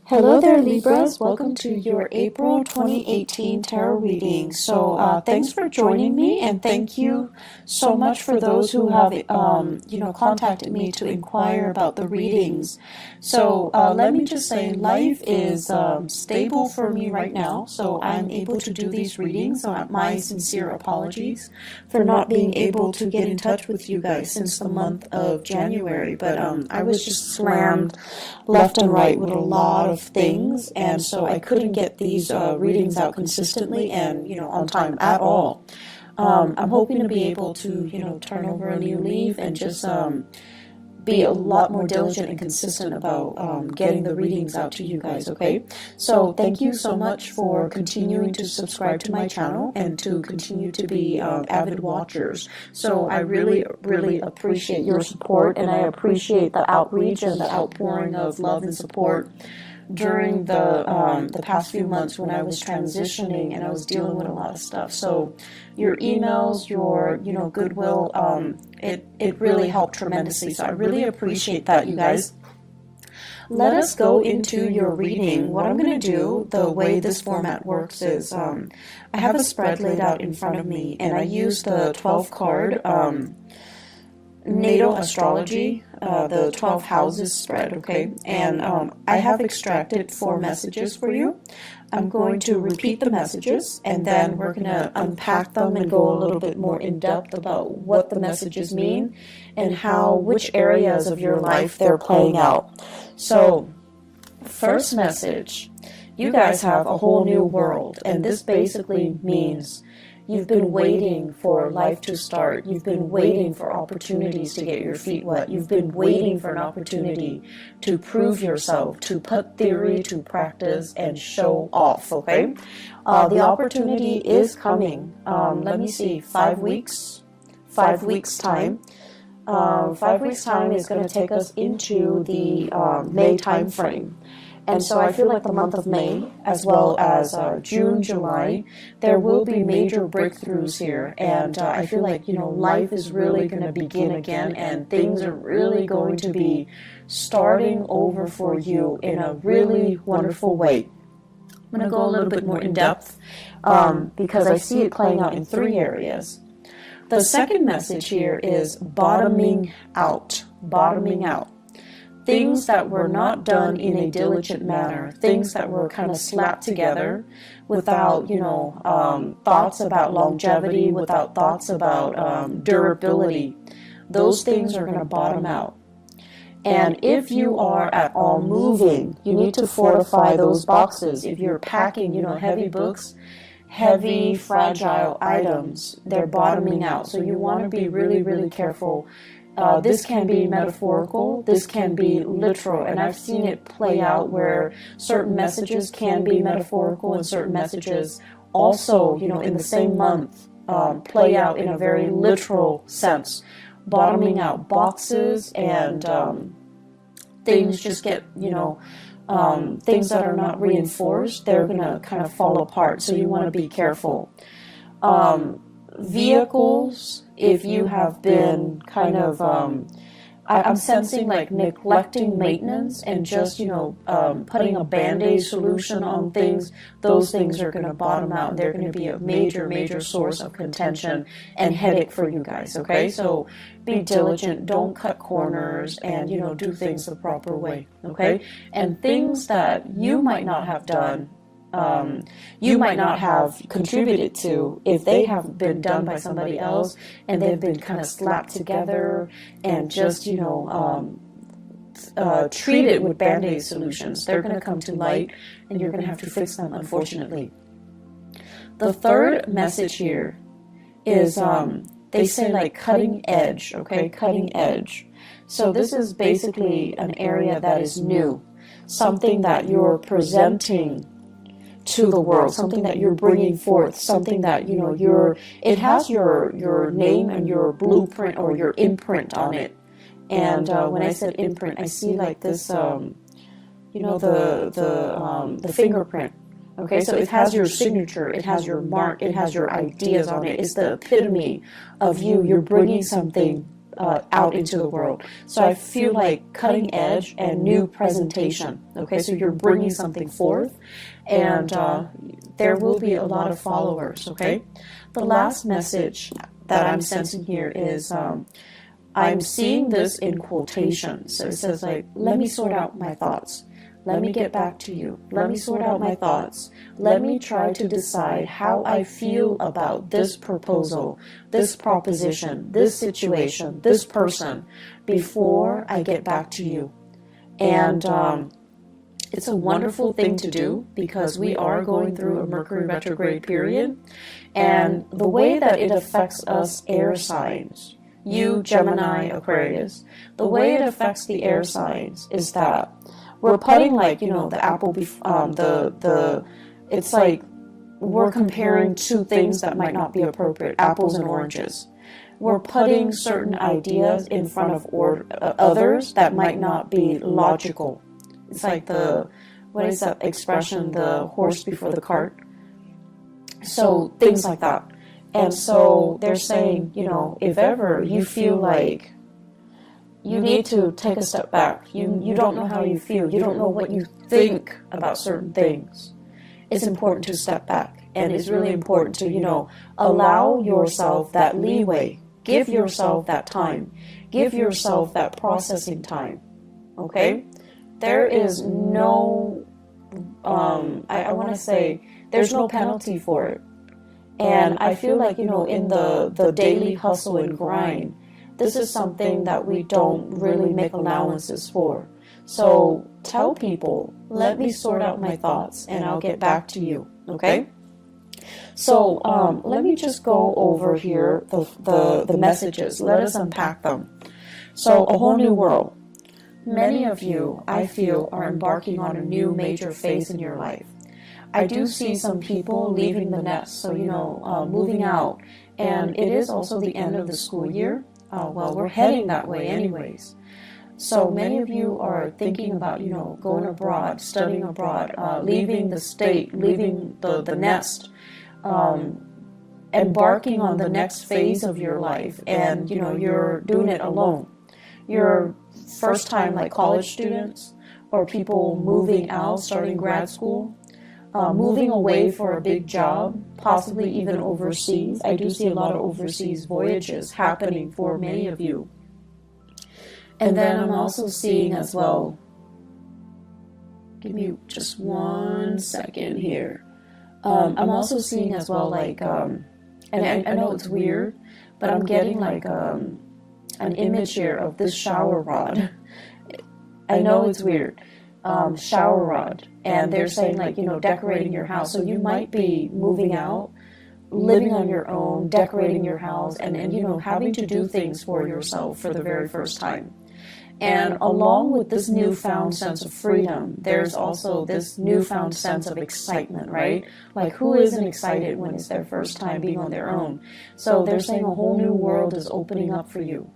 Hello there, Libras. Welcome to your April 2018 tarot reading. So thanks for joining me, and thank you so much for those who have, contacted me to inquire about the readings. So let me just say, life is stable for me right now, so I'm able to do these readings. My sincere apologies for not being able to get in touch with you guys since the month of January, but I was just slammed left and right with a lot of things, and so I couldn't get these readings out consistently and on time at all. I'm hoping to be able to turn over a new leaf and just be a lot more diligent and consistent about getting the readings out to you guys, okay? So thank you so much for continuing to subscribe to my channel and to continue to be avid watchers. So I really, really appreciate your support, and I appreciate the outreach and the outpouring of love and support during the past few months when I was transitioning and I was dealing with a lot of stuff. So your emails, your goodwill, it really helped tremendously. So I really appreciate that, you guys. Let us go into your reading. What I'm going to do, the way this format works is I have a spread laid out in front of me, and I use the 12 card natal astrology, the 12 houses spread, okay? And I have extracted 4 messages for you. I'm going to repeat the messages, and then we're going to unpack them and go a little bit more in depth about what the messages mean and which areas of your life they're playing out. So, first message, you guys have a whole new world, and this basically means you've been waiting for life to start. You've been waiting for opportunities to get your feet wet. You've been waiting for an opportunity to prove yourself, to put theory to practice and show off, okay? The opportunity is coming. Let me see, 5 weeks? 5 weeks time. 5 weeks time is going to take us into the May time frame. And so I feel like the month of May, as well as June, July, there will be major breakthroughs here. And I feel like, life is really going to begin again, and things are really going to be starting over for you in a really wonderful way. I'm going to go a little bit more in depth because I see it playing out in 3 areas. The second message here is bottoming out. Bottoming out. Things that were not done in a diligent manner, things that were kind of slapped together without, thoughts about longevity, without thoughts about durability. Those things are going to bottom out. And if you are at all moving, you need to fortify those boxes. If you're packing, heavy books, heavy, fragile items, they're bottoming out. So you want to be really, really careful. This can be metaphorical, this can be literal, and I've seen it play out where certain messages can be metaphorical and certain messages also, in the same month, play out in a very literal sense. Bottoming out boxes and things just get, things that are not reinforced, they're going to kind of fall apart, so you want to be careful. Vehicles, if you have been kind of, I'm sensing like neglecting maintenance and just, putting a Band-Aid solution on things, those things are going to bottom out. They're going to be a major, major source of contention and headache for you guys, okay? So be diligent, don't cut corners, and, do things the proper way, okay? And things that you might not have done, you might not have contributed to, if they have been done by somebody else and they've been kind of slapped together and just, treated with Band-Aid solutions. They're going to come to light and you're going to have to fix them, unfortunately. The third message here is, they say like cutting edge, okay? Cutting edge. So this is basically an area that is new, something that you're presenting to the world, something that you're bringing forth, something that, it has your name and your blueprint or your imprint on it. And when I said imprint, I see like this, the fingerprint. Okay, so it has your signature, it has your mark, it has your ideas on it. It's the epitome of you. You're bringing something out into the world. So I feel like cutting edge and new presentation. Okay, so you're bringing something forth, and there will be a lot of followers. Okay, the last message that I'm sensing here is I'm seeing this in quotations. So it says like, let me sort out my thoughts. Let me get back to you. Let me sort out my thoughts. Let me try to decide how I feel about this proposal, this proposition, this situation, this person, before I get back to you. And it's a wonderful thing to do because we are going through a Mercury retrograde period. And the way that it affects us air signs, you, Gemini, Aquarius, the way it affects the air signs is that we're putting, like, you know, the apple, it's like we're comparing two things that might not be appropriate, apples and oranges. We're putting certain ideas in front of others that might not be logical. It's like what is that expression, the horse before the cart? So things like that. And so they're saying, you know, if ever you feel like you need to take a step back, you don't know how you feel, you don't know what you think about certain things, it's important to step back. And it's really important to, you know, allow yourself that leeway, give yourself that time, give yourself that processing time. Okay? There is no, I want to say, there's no penalty for it. And I feel like, you know, in the daily hustle and grind, this is something that we don't really make allowances for. So tell people, let me sort out my thoughts and I'll get back to you, okay? So let me just go over here the messages. Let us unpack them. So a whole new world. Many of you, I feel, are embarking on a new major phase in your life. I do see some people leaving the nest, so, you know, moving out. And it is also the end of the school year. Well, we're heading that way anyways. So many of you are thinking about, you know, going abroad, studying abroad, leaving the state, leaving the nest, embarking on the next phase of your life. And, you know, you're doing it alone. You're first time, like college students or people moving out, starting grad school, moving away for a big job, possibly even overseas. I do see a lot of overseas voyages happening for many of you. And then I'm also seeing as well, give me just 1 second here. I'm also seeing as well, like, and I know it's weird, but I'm getting like an image here of this shower rod. I know it's weird. Shower rod, and they're saying, like, you know, decorating your house. So you might be moving out, living on your own, decorating your house, and you know, having to do things for yourself for the very first time. And along with this newfound sense of freedom, there's also this newfound sense of excitement, right? Like, who isn't excited when it's their first time being on their own? So they're saying a whole new world is opening up for you.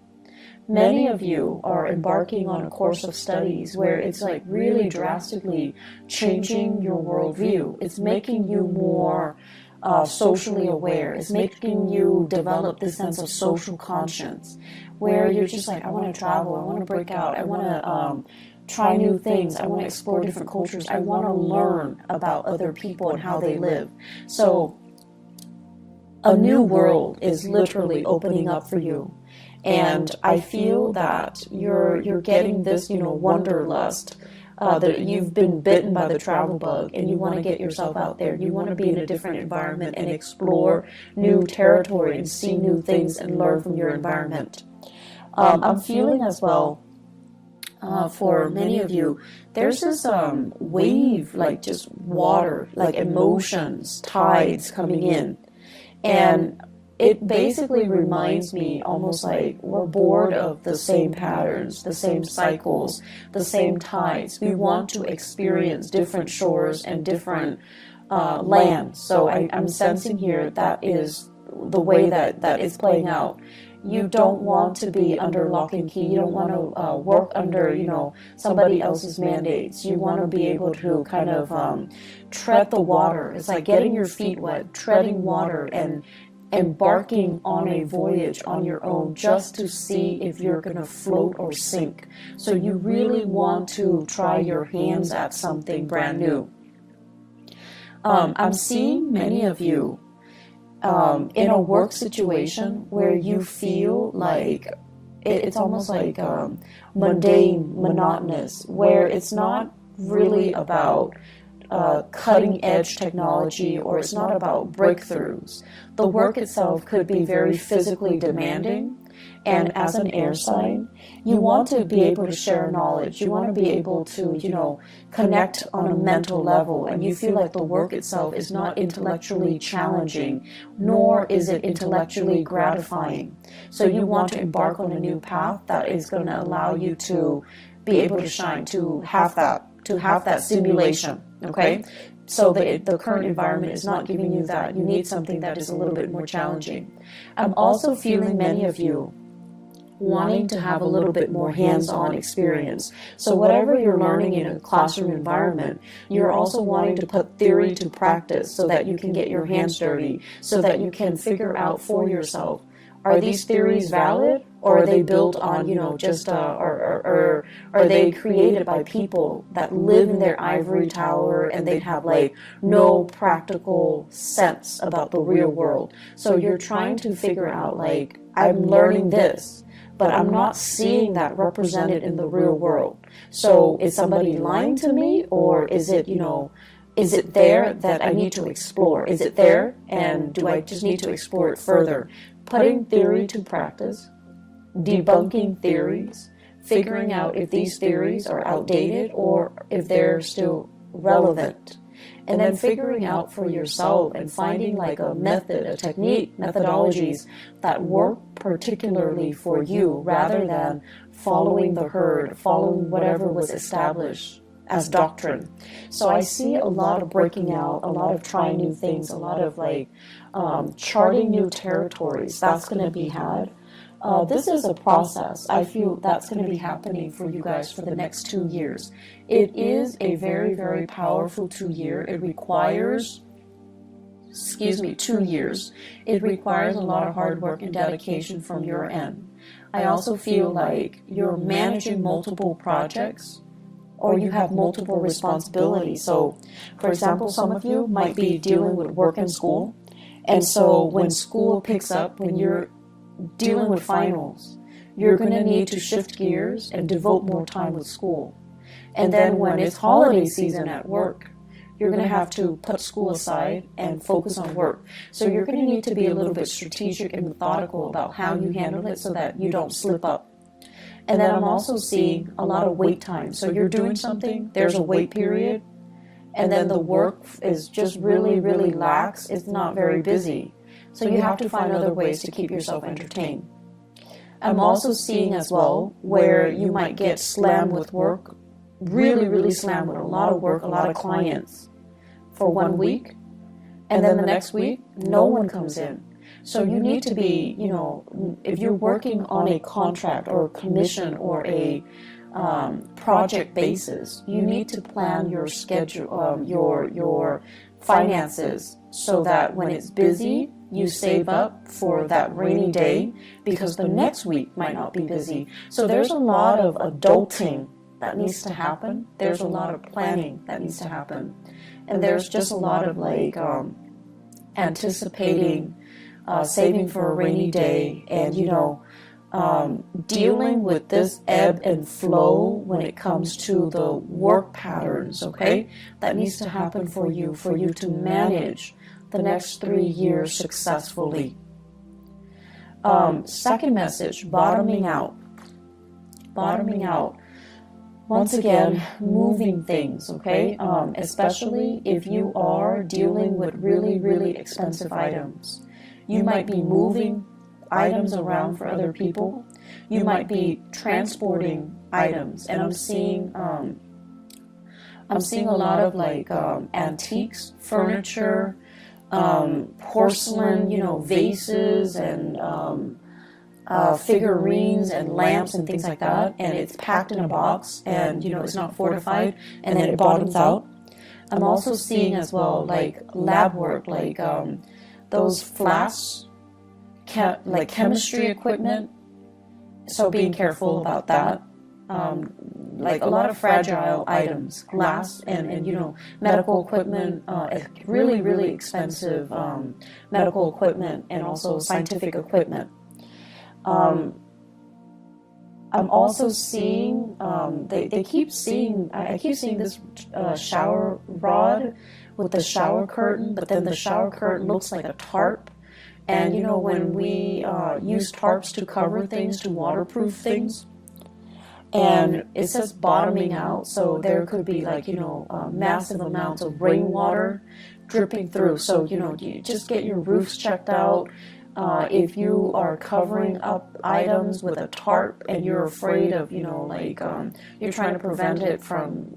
Many of you are embarking on a course of studies where it's like really drastically changing your worldview. It's making you more socially aware. It's making you develop this sense of social conscience where you're just like, I want to travel, I want to break out, I want to try new things, I want to explore different cultures, I want to learn about other people and how they live. So a new world is literally opening up for you. And I feel that you're getting this, you know, wanderlust, that you've been bitten by the travel bug and you want to get yourself out there. You want to be in a different environment and explore new territory and see new things and learn from your environment. I'm feeling as well, for many of you, there's this wave, like just water, like emotions, tides coming in. And it basically reminds me almost like we're bored of the same patterns, the same cycles, the same tides. We want to experience different shores and different lands. So I'm sensing here that is the way that is playing out. You don't want to be under lock and key. You don't want to work under, you know, somebody else's mandates. You want to be able to kind of tread the water. It's like getting your feet wet, treading water, and embarking on a voyage on your own just to see if you're going to float or sink. So you really want to try your hands at something brand new. I'm seeing many of you in a work situation where you feel like it's almost like mundane, monotonous, where it's not really about cutting edge technology, or it's not about breakthroughs. The work itself could be very physically demanding, and as an air sign, you want to be able to share knowledge. You want to be able to, connect on a mental level, and you feel like the work itself is not intellectually challenging, nor is it intellectually gratifying. So you want to embark on a new path that is going to allow you to be able to shine, to have that stimulation. Okay, so the current environment is not giving you that. You need something that is a little bit more challenging. I'm also feeling many of you wanting to have a little bit more hands-on experience. So whatever you're learning in a classroom environment, you're also wanting to put theory to practice so that you can get your hands dirty, so that you can figure out for yourself, are these theories valid, or are they built on, or are they created by people that live in their ivory tower and they have like no practical sense about the real world? So you're trying to figure out, like, I'm learning this, but I'm not seeing that represented in the real world. So is somebody lying to me, or is it, is it there that I need to explore? Is it there, and do I just need to explore it further? Putting theory to practice, debunking theories, figuring out if these theories are outdated or if they're still relevant, and then figuring out for yourself and finding like a method, a technique, methodologies that work particularly for you, rather than following the herd, following whatever was established as doctrine. So I see a lot of breaking out, a lot of trying new things, a lot of like charting new territories. That's going to be had. This is a process. I feel that's going to be happening for you guys for the next 2 years. It is a very, very powerful 2 year. It requires, 2 years. It requires a lot of hard work and dedication from your end. I also feel like you're managing multiple projects, or you have multiple responsibilities. So, for example, some of you might be dealing with work and school. And so when school picks up, when you're dealing with finals, you're going to need to shift gears and devote more time with school. And then when it's holiday season at work, you're going to have to put school aside and focus on work. So you're going to need to be a little bit strategic and methodical about how you handle it so that you don't slip up. And then I'm also seeing a lot of wait time. So you're doing something, there's a wait period, and then the work is just really, really lax. It's not very busy. So you have to find other ways to keep yourself entertained. I'm also seeing as well where you might get slammed with work, really, really slammed with a lot of work, a lot of clients for 1 week. And then the next week, no one comes in. So you need to be, if you're working on a contract or a commission or a project basis, you need to plan your schedule, your finances, so that when it's busy, you save up for that rainy day, because the next week might not be busy. So there's a lot of adulting that needs to happen. There's a lot of planning that needs to happen. And there's just a lot of like anticipating, saving for a rainy day, and dealing with this ebb and flow when it comes to the work patterns, okay? That needs to happen for you to manage the next 3 years successfully. Second message, bottoming out. Bottoming out. Once again, moving things, okay? Especially if you are dealing with really, really expensive items. You might be moving items around for other people. You might be transporting items, and I'm seeing a lot of like antiques, furniture, porcelain, vases and figurines and lamps and things like that, and it's packed in a box, and it's not fortified, and then it bottoms out. I'm also seeing as well like lab work, like those flasks like chemistry equipment, so being careful about that. Like a lot of fragile items, glass and you know, medical equipment, really, really expensive medical equipment, and also scientific equipment. I'm also seeing, they keep seeing, I keep seeing this shower rod with the shower curtain, but then the shower curtain looks like a tarp. And you know, when we use tarps to cover things, to waterproof things, and it says bottoming out, so there could be like, you know, massive amounts of rainwater dripping through. So, you know, you just get your roofs checked out. If you are covering up items with a tarp and you're afraid of, you know, like you're trying to prevent it from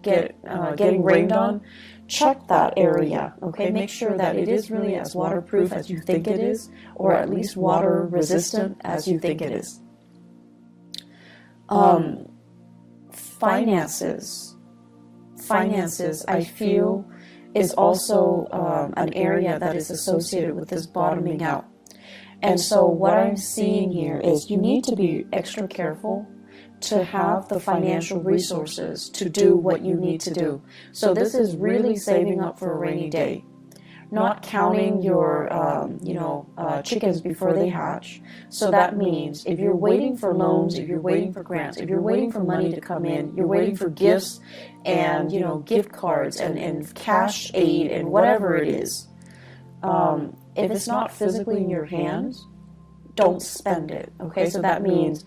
getting rained on, check that area, okay? Make sure that it is really as waterproof as you think it is, or at least water resistant as you think it is. Finances, I feel, is also an area that is associated with this bottoming out. And so what I'm seeing here is you need to be extra careful to have the financial resources to do what you need to do. So this is really saving up for a rainy day, not counting your chickens before they hatch. So that means if you're waiting for loans, if you're waiting for grants, if you're waiting for money to come in, you're waiting for gifts and, you know, gift cards and cash aid and whatever it is, if it's not physically in your hands, don't spend it, okay? So that means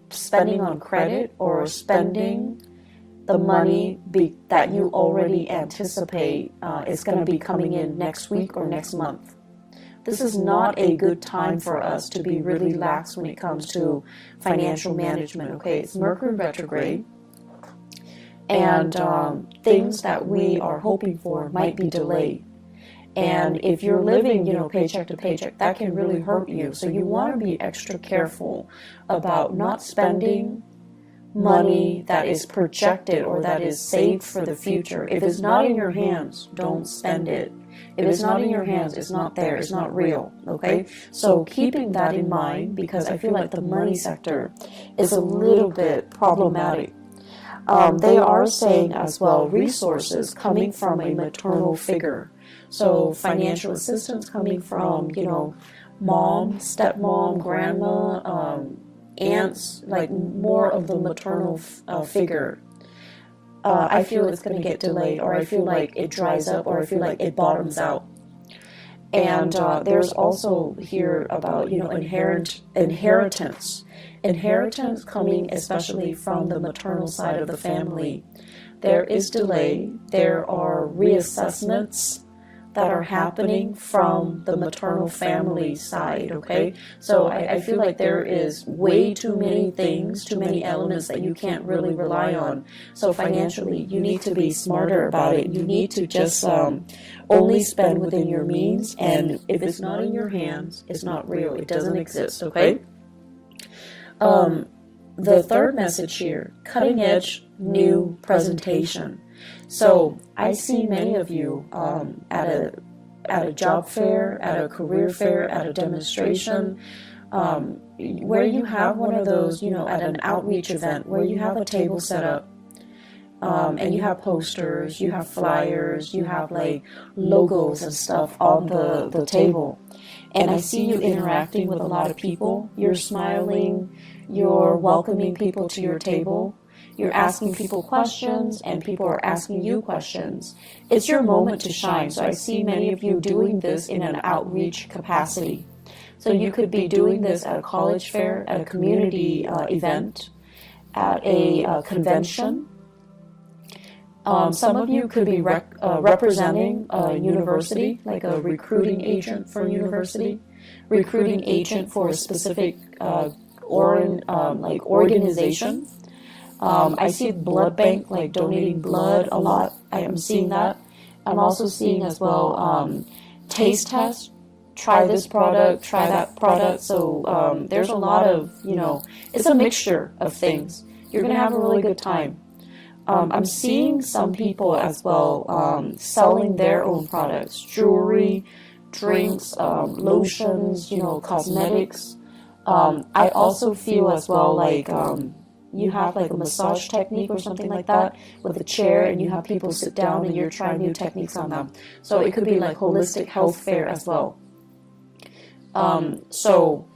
spending on credit or spending the money that you already anticipate is going to be coming in next week or next month. This is not a good time for us to be really lax when it comes to financial management, okay? It's Mercury retrograde, and things that we are hoping for might be delayed. And if you're living, you know, paycheck to paycheck, that can really hurt you. So you want to be extra careful about not spending money that is projected or that is saved for the future. If it's not in your hands, don't spend it. If it's not in your hands, it's not there, it's not real, okay? So keeping that in mind, because I feel like the money sector is a little bit problematic. They are saying as well, resources coming from a maternal figure. So financial assistance coming from, you know, mom, stepmom, grandma, aunts, like more of the maternal figure. I feel it's going to get delayed, or I feel like it dries up, or I feel like it bottoms out. And there's also here about, you know, inheritance coming especially from the maternal side of the family. There is delay. There are reassessments that are happening from the maternal family side, okay? So I feel like there is way too many things, too many elements that you can't really rely on. So financially, you need to be smarter about it. You need to just only spend within your means, and if it's not in your hands, it's not real. It doesn't exist, okay? The third message here, cutting edge new presentation. So I see many of you at a job fair, at a career fair, at a demonstration, where you have one of those, you know, at an outreach event where you have a table set up, and you have posters, you have flyers, you have like logos and stuff on the table. And I see you interacting with a lot of people. You're smiling, you're welcoming people to your table. You're asking people questions, and people are asking you questions. It's your moment to shine. So I see many of you doing this in an outreach capacity. So you could be doing this at a college fair, at a community event, at a convention. Some of you could be representing a university, like a recruiting agent for a university, recruiting agent for a specific organization. I see blood bank, like donating blood a lot. I am seeing that. I'm also seeing as well taste test. Try this product, try that product. So there's a lot of, you know, it's a mixture of things. You're going to have a really good time. I'm seeing some people as well selling their own products, jewelry, drinks, lotions, you know, cosmetics. I also feel as well like you have like a massage technique or something like that with a chair, and you have people sit down and you're trying new techniques on them. So it could be like holistic health fair as well. So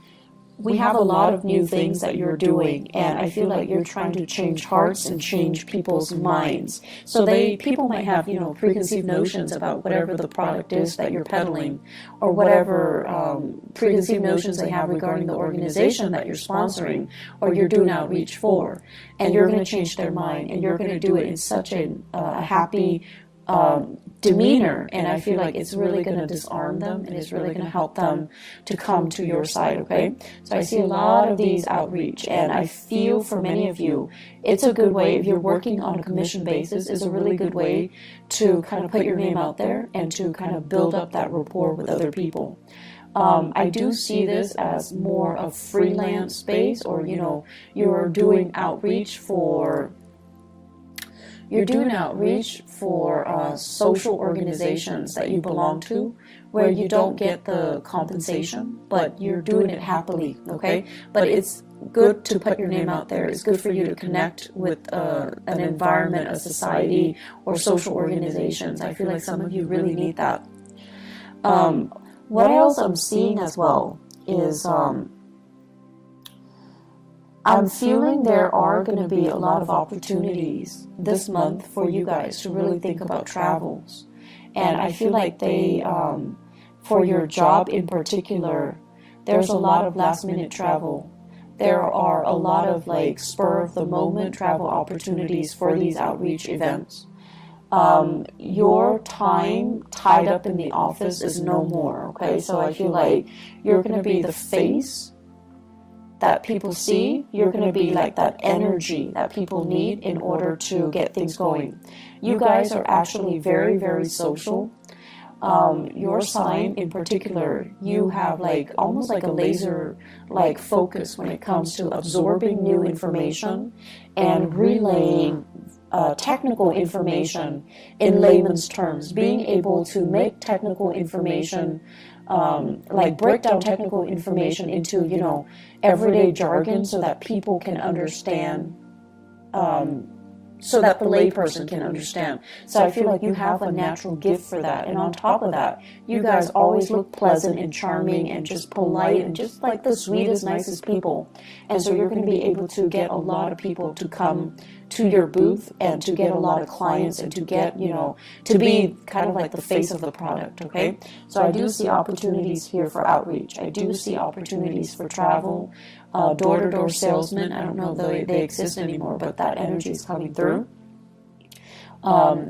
we have a lot of new things that you're doing, and I feel like you're trying to change hearts and change people's minds. So people might have, you know, preconceived notions about whatever the product is that you're peddling, or whatever preconceived notions they have regarding the organization that you're sponsoring or you're doing outreach for. And you're going to change their mind, and you're going to do it in such a happy demeanor, and I feel like it's really going to disarm them, and it's really going to help them to come to your side, okay? So I see a lot of these outreach, and I feel for many of you, it's a good way, if you're working on a commission basis, it's a really good way to kind of put your name out there and to kind of build up that rapport with other people. I do see this as more of freelance space, or, you know, you're doing outreach for social organizations that you belong to, where you don't get the compensation, but you're doing it happily, okay? But it's good to put your name out there. It's good for you to connect with an environment, a society, or social organizations. I feel like some of you really need that. What else I'm seeing as well is I'm feeling there are going to be a lot of opportunities this month for you guys to really think about travels. And I feel like for your job in particular, there's a lot of last minute travel. There are a lot of like spur of the moment travel opportunities for these outreach events. Your time tied up in the office is no more, okay? So I feel like you're going to be the face that people see. You're going to be like that energy that people need in order to get things going. You guys are actually very, very social. Your sign in particular, you have like almost like a laser like focus when it comes to absorbing new information and relaying technical information in layman's terms, being able to make technical information like break down technical information into, you know, everyday jargon so that people can understand, so that the layperson can understand. So I feel like you have a natural gift for that. And on top of that, you guys always look pleasant and charming and just polite and just like the sweetest, nicest people. And so you're going to be able to get a lot of people to come to your booth and to get a lot of clients and to get, you know, to be kind of like the face of the product, okay? So I do see opportunities here for outreach. I do see opportunities for travel, door-to-door salesmen. I don't know if they exist anymore, but that energy is coming through.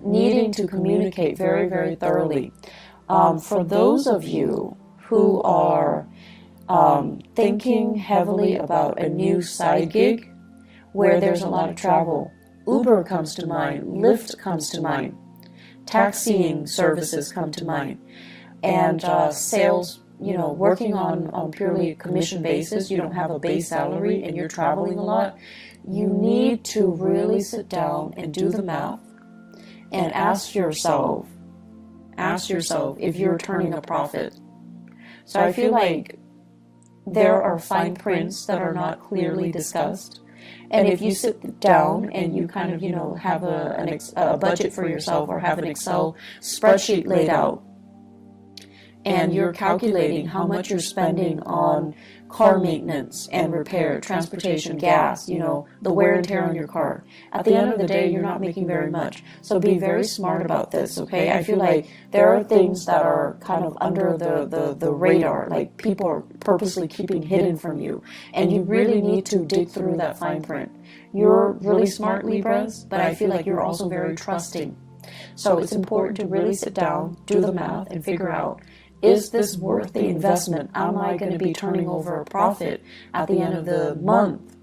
Needing to communicate very, very thoroughly. For those of you who are thinking heavily about a new side gig, where there's a lot of travel, Uber comes to mind, Lyft comes to mind, taxiing services come to mind, and sales, you know, working on purely commission basis. You don't have a base salary and you're traveling a lot. You need to really sit down and do the math and ask yourself if you're turning a profit. So I feel like there are fine prints that are not clearly discussed. And if you sit down and you kind of, you know, have a budget for yourself, or have an Excel spreadsheet laid out, and you're calculating how much you're spending on car maintenance and repair, transportation, gas, you know, the wear and tear on your car. At the end of the day, you're not making very much. So be very smart about this, okay? I feel like there are things that are kind of under the radar, like people are purposely keeping hidden from you. And you really need to dig through that fine print. You're really smart, Libras, but I feel like you're also very trusting. So it's important to really sit down, do the math, and figure out, is this worth the investment? Am I going to be turning over a profit at the end of the month?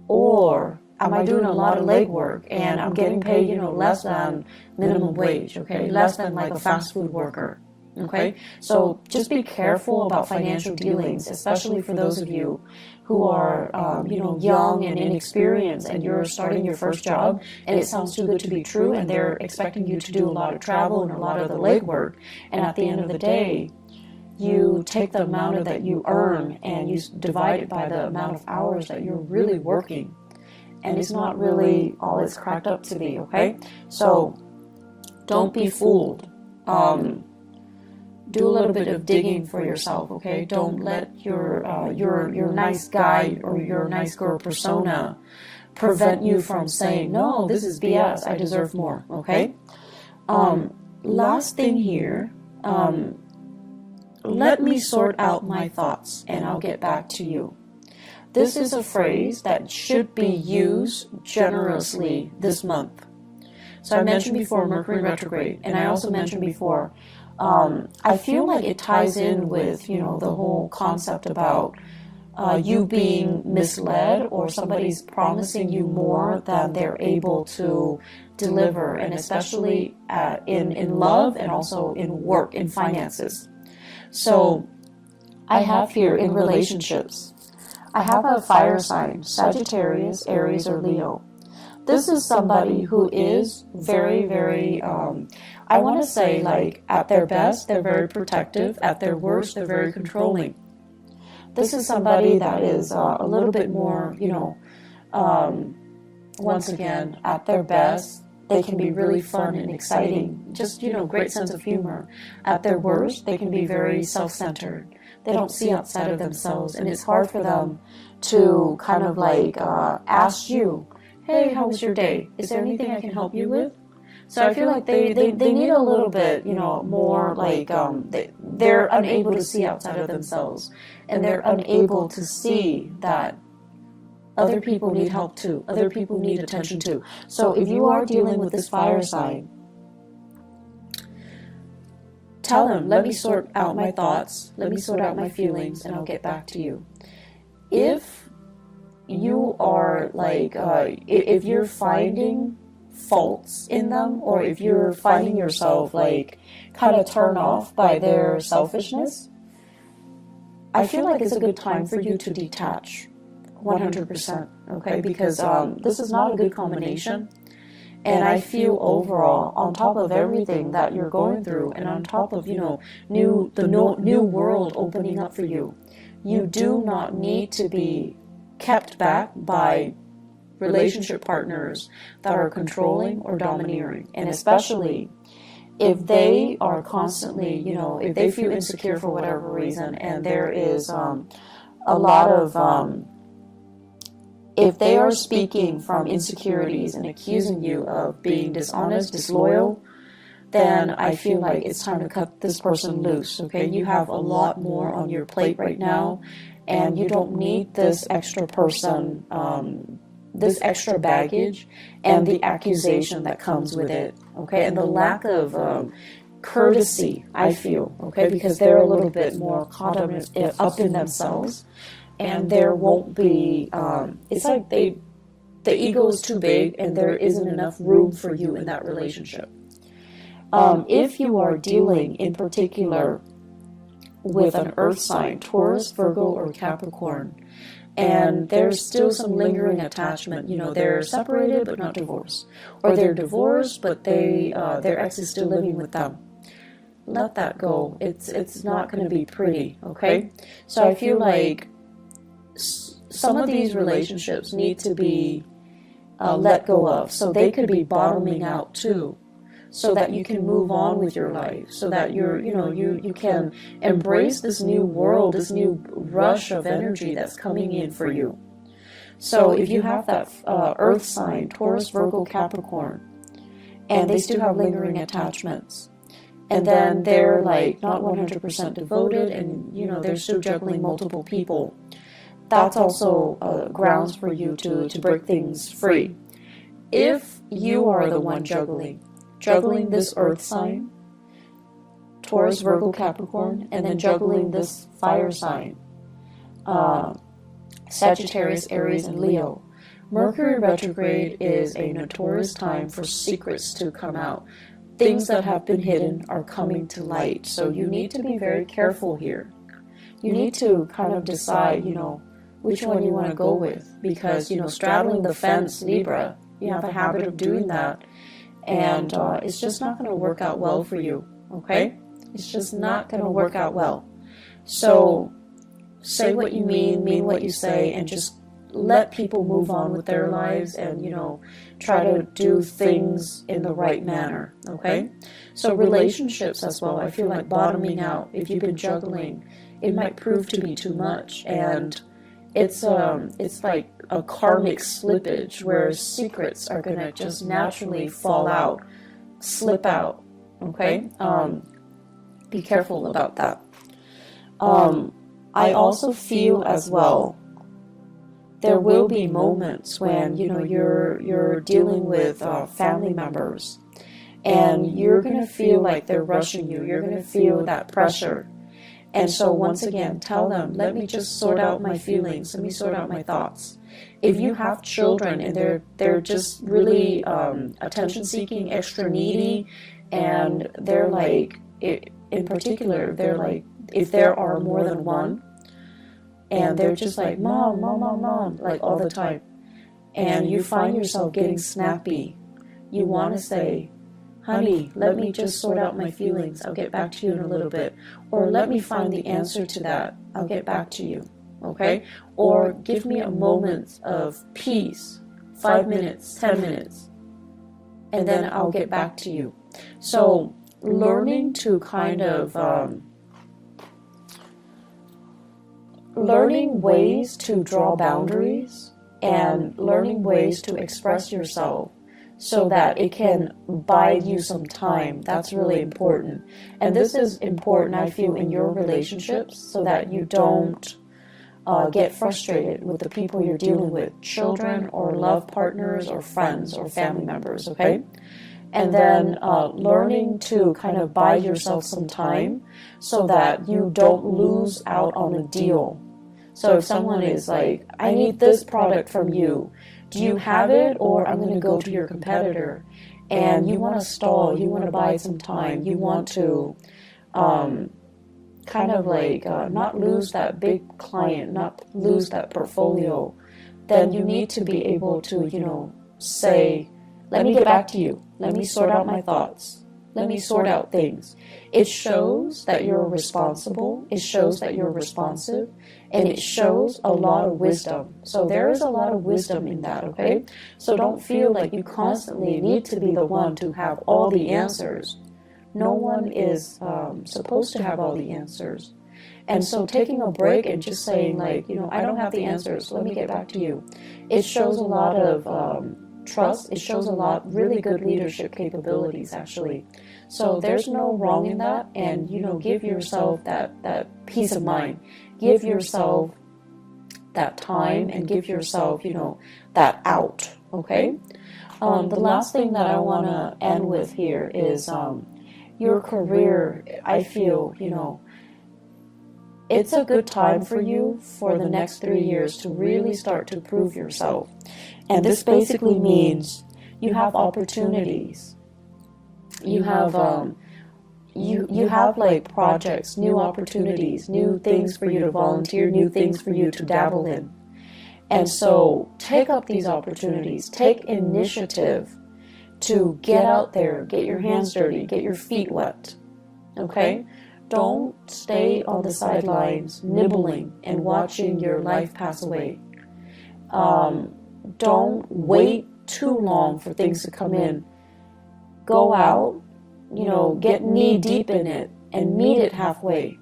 Or am I doing a lot of legwork and I'm getting paid, you know, less than minimum wage, okay? Less than like a fast food worker, okay? So just be careful about financial dealings, especially for those of you who are, you know, young and inexperienced, and you're starting your first job and it sounds too good to be true, and they're expecting you to do a lot of travel and a lot of the legwork. And at the end of the day, you take the amount that you earn and you divide it by the amount of hours that you're really working. And it's not really all it's cracked up to be, okay? So don't be fooled. Do a little bit of digging for yourself, okay? Don't let your nice guy or your nice girl persona prevent you from saying, no, this is BS, I deserve more, okay? Last thing here, let me sort out my thoughts and I'll get back to you. This is a phrase that should be used generously this month. So I mentioned before Mercury retrograde, and I also mentioned before, I feel like it ties in with, the whole concept about you being misled or somebody's promising you more than they're able to deliver, and especially in love and also in work, in finances. So I have here in relationships, I have a fire sign, Sagittarius, Aries, or Leo. This is somebody who is very, very, I want to say, like, at their best, they're very protective. At their worst, they're very controlling. This is somebody that is a little bit more, once again, at their best, they can be really fun and exciting. Just, great sense of humor. At their worst, they can be very self-centered. They don't see outside of themselves, and it's hard for them to kind of like ask you, hey, how was your day? Is there anything I can help you with? So I feel like they need a little bit, more like they're unable to see outside of themselves, and they're unable to see that other people need help too. Other people need attention too. So if you are dealing with this fire sign, tell them, let me sort out my thoughts, let me sort out my feelings, and I'll get back to you. If you are like, if you're finding faults in them, or if you're finding yourself like kind of turned off by their selfishness, I feel like it's a good time for you to detach 100%, okay? Because this is not a good combination. And I feel overall, on top of everything that you're going through, and on top of, the new world opening up for you, you do not need to be kept back by relationship partners that are controlling or domineering. And especially if they are constantly, if they feel insecure for whatever reason, and there is a lot of, if they are speaking from insecurities and accusing you of being dishonest, disloyal, then I feel like it's time to cut this person loose, okay? You have a lot more on your plate right now, and you don't need this extra person, this extra baggage, and the accusation that comes with it, okay? And the lack of courtesy, I feel, okay? Because they're a little bit more caught up in themselves, and there won't be, it's like the ego is too big, and there isn't enough room for you in that relationship. If you are dealing in particular with an earth sign, Taurus, Virgo, or Capricorn, and there's still some lingering attachment, they're separated but not divorced, or they're divorced but their ex is still living with them, let that go. It's not going to be pretty, okay? So I feel like some of these relationships need to be let go of, so they could be bottoming out too, so that you can move on with your life, so that you can embrace this new world, this new rush of energy that's coming in for you. So if you have that earth sign, Taurus, Virgo, Capricorn, and they still have lingering attachments, and then they're like not 100% devoted, and they're still juggling multiple people, that's also grounds for you to break things free. If you are the one juggling this earth sign, Taurus, Virgo, Capricorn, and then juggling this fire sign, Sagittarius, Aries, and Leo, Mercury retrograde is a notorious time for secrets to come out. Things that have been hidden are coming to light, so you need to be very careful here. You need to kind of decide, which one you want to go with, because, straddling the fence, Libra, you have a habit of doing that, and it's just not going to work out well for you, okay? It's just not going to work out well. So say what you mean what you say, and just let people move on with their lives, and, you know, try to do things in the right manner, okay? So relationships as well, I feel like bottoming out. If you've been juggling, it might prove to be too much, and it's like a karmic slippage where secrets are gonna just naturally fall out, slip out, okay? Be careful about that. I also feel as well, there will be moments when, you know, you're dealing with family members, and you're going to feel like they're rushing you. You're going to feel that pressure. And so once again, tell them, let me just sort out my feelings. Let me sort out my thoughts. If you have children and they're just really attention-seeking, extra needy, and they're like, in particular, they're like, if there are more than one, and they're just like, mom, mom, mom, mom, like all the time, and you find yourself getting snappy, you want to say, honey, let me just sort out my feelings. I'll get back to you in a little bit. Or let me find the answer to that. I'll get back to you. Okay? Or give me a moment of peace, 5 minutes, 10 minutes, and then I'll get back to you. So learning to kind of learning ways to draw boundaries and learning ways to express yourself so that it can bide you some time. That's really important. And this is important, I feel, in your relationships, so that you don't get frustrated with the people you're dealing with, children or love partners or friends or family members, okay? And then learning to kind of buy yourself some time so that you don't lose out on a deal. So if someone is like, I need this product from you, do you have it, or I'm going to go to your competitor, and you want to stall, you want to buy some time, you want to kind of like not lose that big client, not lose that portfolio, then you need to be able to, you know, say, let me get back to you. Let me sort out my thoughts. Let me sort out things. It shows that you're responsible. It shows that you're responsive. And it shows a lot of wisdom. So there is a lot of wisdom in that, okay? So don't feel like you constantly need to be the one to have all the answers. No one is supposed to have all the answers. And so taking a break and just saying, like, you know, I don't have the answers. Let me get back to you. It shows a lot of trust. It shows a lot really good leadership capabilities, actually. So there's no wrong in that. And, you know, give yourself that peace of mind. Give yourself that time and give yourself, you know, that out, okay? The last thing that I want to end with here is your career. I feel, you know, it's a good time for you for the next 3 years to really start to prove yourself. And this basically means you have opportunities. You have you have like projects, new opportunities, new things for you to volunteer, new things for you to dabble in. And so take up these opportunities, take initiative to get out there, get your hands dirty, get your feet wet, okay? Don't stay on the sidelines nibbling and watching your life pass away. Don't wait too long for things to come in. Go out, you know, get knee deep in it and meet it halfway.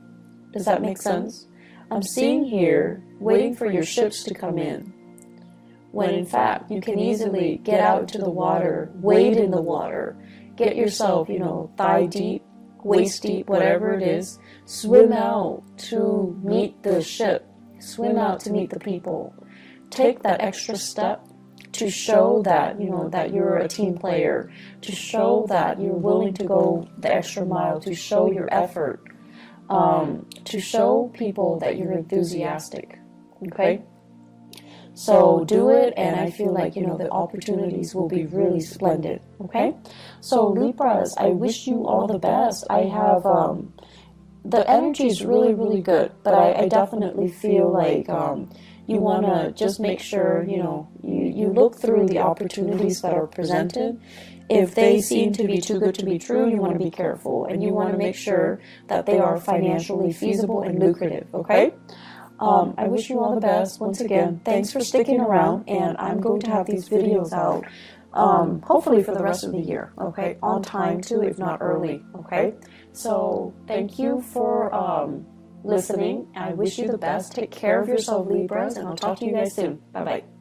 Does that make sense? I'm seeing here waiting for your ships to come in, when in fact you can easily get out to the water, wade in the water, get yourself, you know, thigh deep, waist deep, whatever it is, swim out to meet the ship, swim out to meet the people. Take that extra step to show that, you know, that you're a team player, to show that you're willing to go the extra mile, to show your effort, to show people that you're enthusiastic, okay? So do it, and I feel like, you know, the opportunities will be really splendid, okay? So Libras, I wish you all the best. I have, the energy is really, really good, but I definitely feel like You want to just make sure, you know, you look through the opportunities that are presented. If they seem to be too good to be true, you want to be careful, and you want to make sure that they are financially feasible and lucrative, okay? I wish you all the best. Once again, thanks for sticking around, and I'm going to have these videos out hopefully for the rest of the year, okay? On time too, if not early, okay? So thank you for listening. I wish you the best. Take care of yourself, Libras, and I'll talk to you guys soon. Bye-bye.